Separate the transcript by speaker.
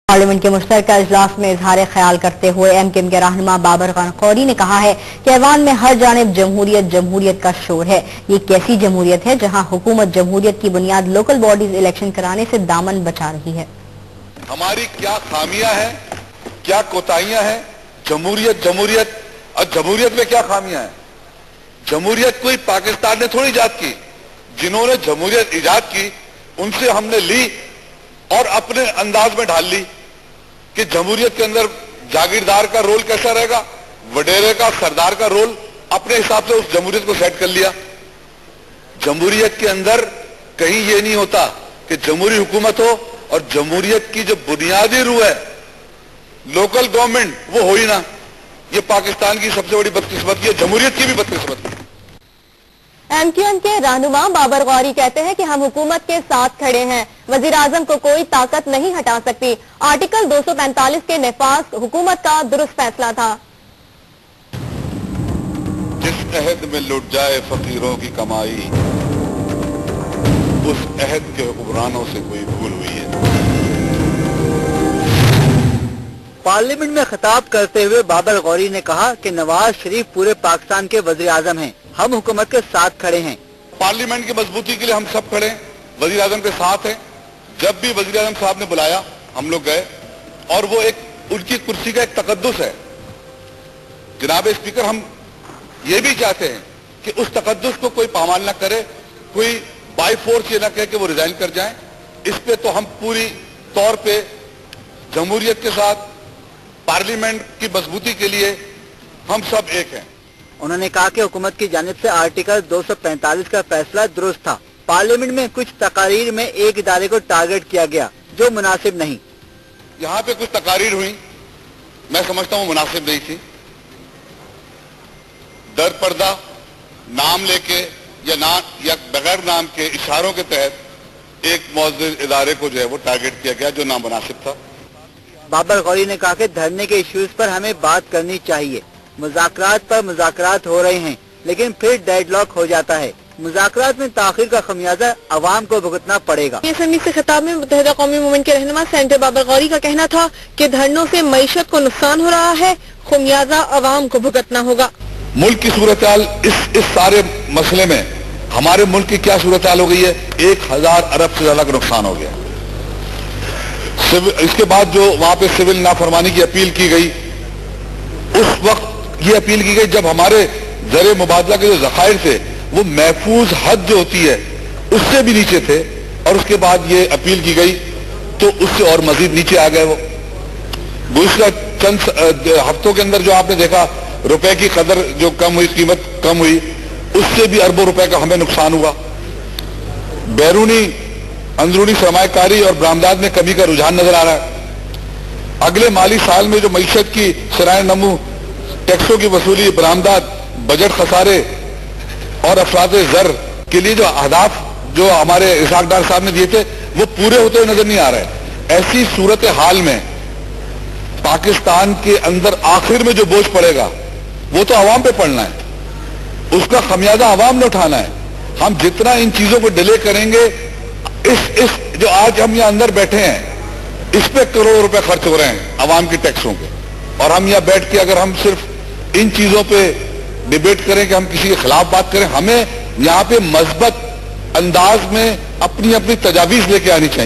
Speaker 1: Parliament के मुश्तरका इजलास में इजहार ख्याल करते हुए एमकेएम के रहनुमा बाबर खान खौरी ने कहा है कि ऐवान में हर जानिब जमहूरियत का शोर है। ये कैसी जमहूरियत है जहां हुकूमत जमहूरियत की बुनियाद लोकल बॉडीज इलेक्शन कराने से दामन बचा रही है।
Speaker 2: हमारी क्या खामियां हैं, क्या कोताहियां हैं? जमहूरियत और जमहूरियत में क्या खामियां हैं? जमहूरियत कोई पाकिस्तान ने थोड़ी इजाद की। जिन्होंने जमहूरियत इजाद की उनसे हमने ली और अपने अंदाज में ढाल ली कि जमहूरियत के अंदर जागीरदार का रोल कैसा रहेगा, वडेरे का, सरदार का रोल अपने हिसाब से उस जमहूरियत को सेट कर लिया। जमहूरियत के अंदर कहीं ये नहीं होता कि जमहूरी हुकूमत हो और जमहूरियत की जो बुनियादी रूह है लोकल गवर्नमेंट वो हो ही ना। ये पाकिस्तान की सबसे बड़ी बदकिस्मती है, जमहूरियत की भी बदकिस्मती है।
Speaker 3: एमकेएम के रहनुमा बाबर गौरी कहते हैं कि हम हुकूमत के साथ खड़े हैं, वजीर आजम को कोई ताकत नहीं हटा सकती। आर्टिकल 245 के नफाज हुकूमत का दुरुस्त फैसला था।
Speaker 2: जिस अहद में लुट जाए फकीरों की कमाई, उस अहद के हुक्मरानों से कोई भूल हुई है।
Speaker 4: पार्लियामेंट में खिताब करते हुए बाबर गौरी ने कहा कि नवाज शरीफ पूरे पाकिस्तान के वजीर आजम हैं, हम हुकूमत के साथ खड़े हैं।
Speaker 2: पार्लियामेंट की मजबूती के लिए हम सब खड़े हैं, वजीर आजम के साथ हैं। जब भी वजीर आजम साहब ने बुलाया हम लोग गए और वो एक उनकी कुर्सी का एक तकद्दुस है। जनाब स्पीकर, हम ये भी चाहते हैं कि उस तकद्दुस को कोई पामाल ना करे, कोई बाय फोर्स ये ना कहे कि वो रिजाइन कर जाएं। इस पे तो हम पूरी तौर पे जमहूरियत के साथ पार्लियामेंट की मजबूती के लिए हम सब एक हैं।
Speaker 4: उन्होंने कहा कि हुकूमत की जानिब से आर्टिकल 245 का फैसला दुरुस्त था। पार्लियामेंट में कुछ तकारीर में एक इदारे को टारगेट किया गया जो मुनासिब नहीं।
Speaker 2: यहाँ पे कुछ तकारीर हुई, मैं समझता हूँ मुनासिब नहीं थी। दर पर्दा नाम लेके या बगैर नाम के इशारों के तहत एक मौजूद इदारे को जो है वो टारगेट किया गया जो नामुनासिब था।
Speaker 4: बाबर गौरी ने कहा कि धरने के इश्यूज पर हमें बात करनी चाहिए। मुज़ाकरात पर मुज़ाकरात हो रहे हैं लेकिन फिर डेडलॉक हो जाता है। मुज़ाकरात में ताखिर का खमियाजा अवाम को भुगतना पड़ेगा।
Speaker 3: असम्बली से खिताब में मुत्तहिदा कौमी मूवमेंट के रहनुमा सेनेटर बाबर गौरी का कहना था कि धरनों से मईशत को नुकसान हो रहा है, खमियाजा अवाम को भुगतना होगा।
Speaker 2: मुल्क की सूरत-ए-हाल इस सारे मसले में हमारे मुल्क की क्या सूरत-ए-हाल हो गई है? 1000 अरब से ज्यादा का नुकसान हो गया। इसके बाद जो वहां पे सिविल नाफरमानी की अपील की गई, उस वक्त ये अपील की गई जब हमारे जरे मुबादला के जो जखायर थे वो महफूज हद जो होती है उससे भी नीचे थे, और उसके बाद ये अपील की गई तो उससे और मजीद नीचे आ गए। वो गुज़िश्ता चंद हफ्तों के अंदर जो आपने देखा रुपए की कदर जो कम हुई, कीमत कम हुई, उससे भी अरबों रुपए का हमें नुकसान हुआ। बैरूनी अंदरूनी सरमायाकारी और बरामदात में कमी का रुझान नजर आ रहा है। अगले माली साल में जो मईशत की शराय नमू, टैक्सों की वसूली, बरामदात, बजट खसारे और अफराद ज़र के लिए जो अहदाफ जो हमारे इसाकदार साहब ने दिए थे वो पूरे होते हुए नजर नहीं आ रहे। ऐसी सूरत हाल में पाकिस्तान के अंदर आखिर में जो बोझ पड़ेगा वो तो अवाम पे पड़ना है, उसका खमियाजा अवाम ने उठाना है। हम जितना इन चीजों को डिले करेंगे, इस जो आज हम यहाँ अंदर बैठे हैं इस पे करोड़ों रुपए खर्च हो रहे हैं अवाम के टैक्सों के, और हम यहाँ बैठ के अगर हम सिर्फ इन चीजों पे डिबेट करें कि हम किसी के खिलाफ बात करें, हमें यहाँ पे मज़बत अंदाज में अपनी अपनी तजावीज लेके आनी चाहिए।